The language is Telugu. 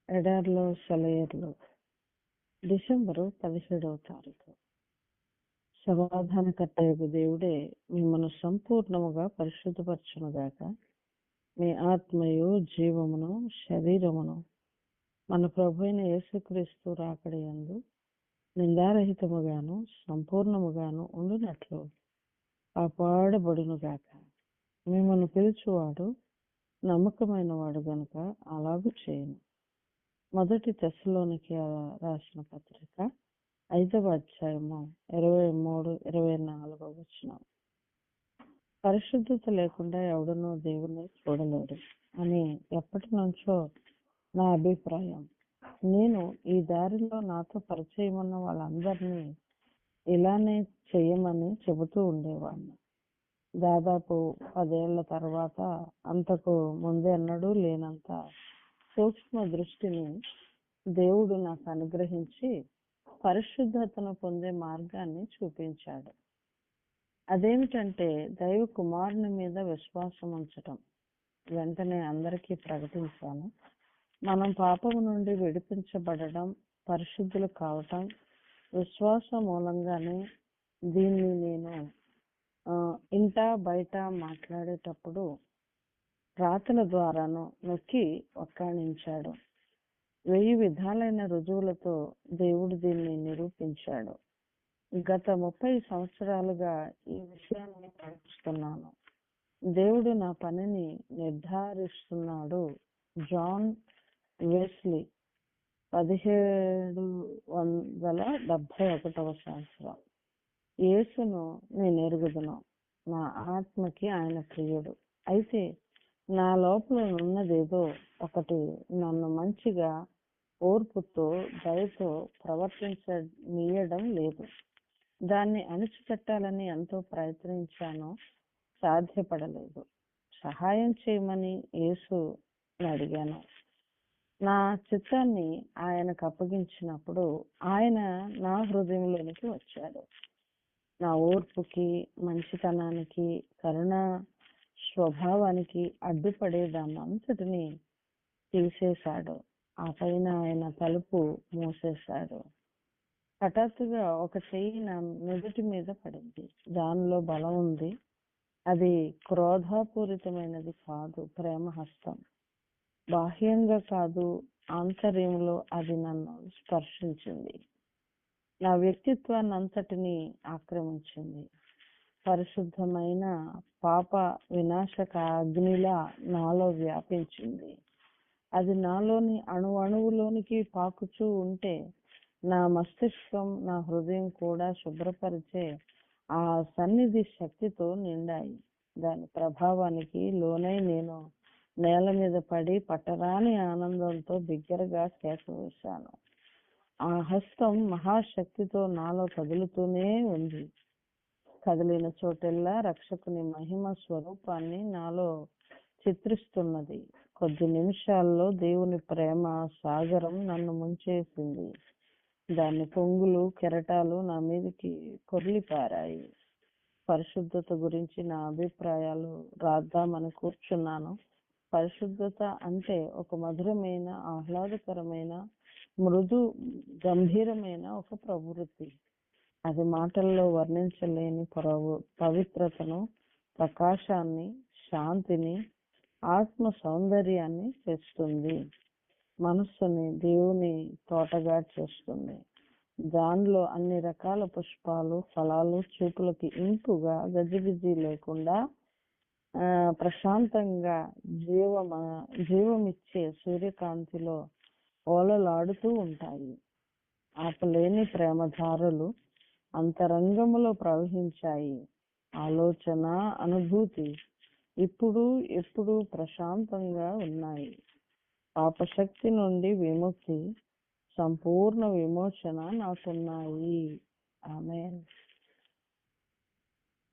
ఎడార్లో సెలయేర్లు డిసెంబరు 17వ తారీఖు. సమాధానకర్తయగు దేవుడే మిమ్మల్ని సంపూర్ణముగా పరిశుద్ధపరచునుగాక. మీ ఆత్మయు జీవమును శరీరమును మన ప్రభు అయిన యేసుక్రీస్తు రాకడయందు నిందారహితముగాను సంపూర్ణముగాను ఉండునట్లు కాపాడబడునుగాక. మిమ్మల్ని పిలుచువాడు నమ్మకమైన వాడు గనుక అలాగూ చేయను. మొదటి తెస్సలోనికి రాసిన పత్రిక 5వ అధ్యాయము 23-24 వచనం. పరిశుద్ధత లేకుండా ఎవడనూ దేవుని చూడలేడు అని ఎప్పటి నుంచో నా అభిప్రాయం. నేను ఈ దారిలో నాతో పరిచయం ఉన్న వాళ్ళందరినీ ఇలానే చెయ్యమని చెబుతూ ఉండేవాడిని. దాదాపు 10 ఏళ్ల తర్వాత అంతకు ముందెన్నడూ లేనంత సూక్ష్మ దృష్టిని దేవుడు నాకు అనుగ్రహించి పరిశుద్ధతను పొందే మార్గాన్ని చూపించాడు. అదేమిటంటే దైవ కుమారుని మీద విశ్వాసం ఉంచటం. వెంటనే అందరికీ ప్రకటించాను. మనం పాపము నుండి విడిపించబడడం, పరిశుద్ధులు కావటం విశ్వాసం మూలంగానే. దీన్ని నేను ఇంట బయట మాట్లాడేటప్పుడు రాతల ద్వారాను నొక్కి వక్కాణించాడు. 1000 విధాలైన రుజువులతో దేవుడు దీన్ని నిరూపించాడు. గత 30 సంవత్సరాలుగా ఈ విషయాన్ని ప్రకటిస్తున్నాను. దేవుడు నా పనిని నిర్ధారిస్తున్నాడు. జాన్ వెస్లీ 1771వ సంవత్సరం. యేసును నేను ఎరుగుదును, నా ఆత్మకి ఆయన ప్రియుడు. అయితే నా లోపల ఉన్నదేదో ఒకటి నన్ను మంచిగా ఓర్పుతో దయతో ప్రవర్తించనీయడం లేదు. దాన్ని అణిచిపెట్టాలని ఎంతో ప్రయత్నించానో సాధ్యపడలేదు. సహాయం చేయమని యేసుని అడిగాను. నా చిత్తాన్ని ఆయనకు అప్పగించినప్పుడు ఆయన నా హృదయంలోనికి వచ్చాడు. నా ఓర్పుకి, మంచితనానికి, కరుణా స్వభావానికి అడ్డుపడే దాన్నంతటిని తీసేశాడు. ఆ పైన ఆయన తలుపు మూసేశాడు. హఠాత్తుగా ఒక చెయ్యి నా నుదుటి మీద పడింది. దానిలో బలం ఉంది. అది క్రోధపూరితమైనది కాదు, ప్రేమ హస్తం. బాహ్యంగా కాదు, ఆంతర్యంలో అది నన్ను స్పర్శించింది. నా వ్యక్తిత్వాన్ని అంతటినీ ఆక్రమించింది. పరిశుద్ధమైన పాప వినాశక అగ్నిలా నాలో వ్యాపించింది. అది నాలోని అణువులోనికి పాకుచూ ఉంటే నా మస్తిష్కం, నా హృదయం కూడా శుభ్రపరిచే ఆ సన్నిధి శక్తితో నిండాయి. దాని ప్రభావానికి లోనై నేను నేల మీద పడి పట్టరాని ఆనందంతో బిగ్గరగా కేక వేశాను. ఆ హస్తం మహాశక్తితో నాలో కదులుతూనే ఉంది. కదిలిన చోటెల్లా రక్షకుని మహిమ స్వరూపాన్ని నాలో చిత్రిస్తున్నది. కొద్ది నిమిషాల్లో దేవుని ప్రేమ సాగరం నన్ను ముంచేసింది. దాని పొంగులు కెరటాలు నా మీదకి కొర్లిపారాయి. పరిశుద్ధత గురించి నా అభిప్రాయాలు రాద్దామని కూర్చున్నాను. పరిశుద్ధత అంటే ఒక మధురమైన, ఆహ్లాదకరమైన, మృదు గంభీరమైన ఒక ప్రవృత్తి. అది మాటల్లో వర్ణించలేని పవిత్రతను, ప్రకాశాన్ని, శాంతిని, ఆత్మ సౌందర్యాన్ని తెస్తుంది. మనస్సుని దేవుని తోటగా చేస్తుంది. దానిలో అన్ని రకాల పుష్పాలు, ఫలాలు చూపులకి ఇంపుగా, గజిబిజి లేకుండా ప్రశాంతంగా జీవమిచ్చే సూర్యకాంతిలో ఓలలాడుతూ ఉంటాయి. ఆపలేని ప్రేమధారలు అంతరంగములో ప్రవహించాయి. ఆలోచన, అనుభూతి ఇప్పుడు ఎప్పుడు ప్రశాంతంగా ఉన్నాయి. పాపశక్తి నుండి విముక్తి, సంపూర్ణ విమోచన నాకున్నాయి. ఆమేన్.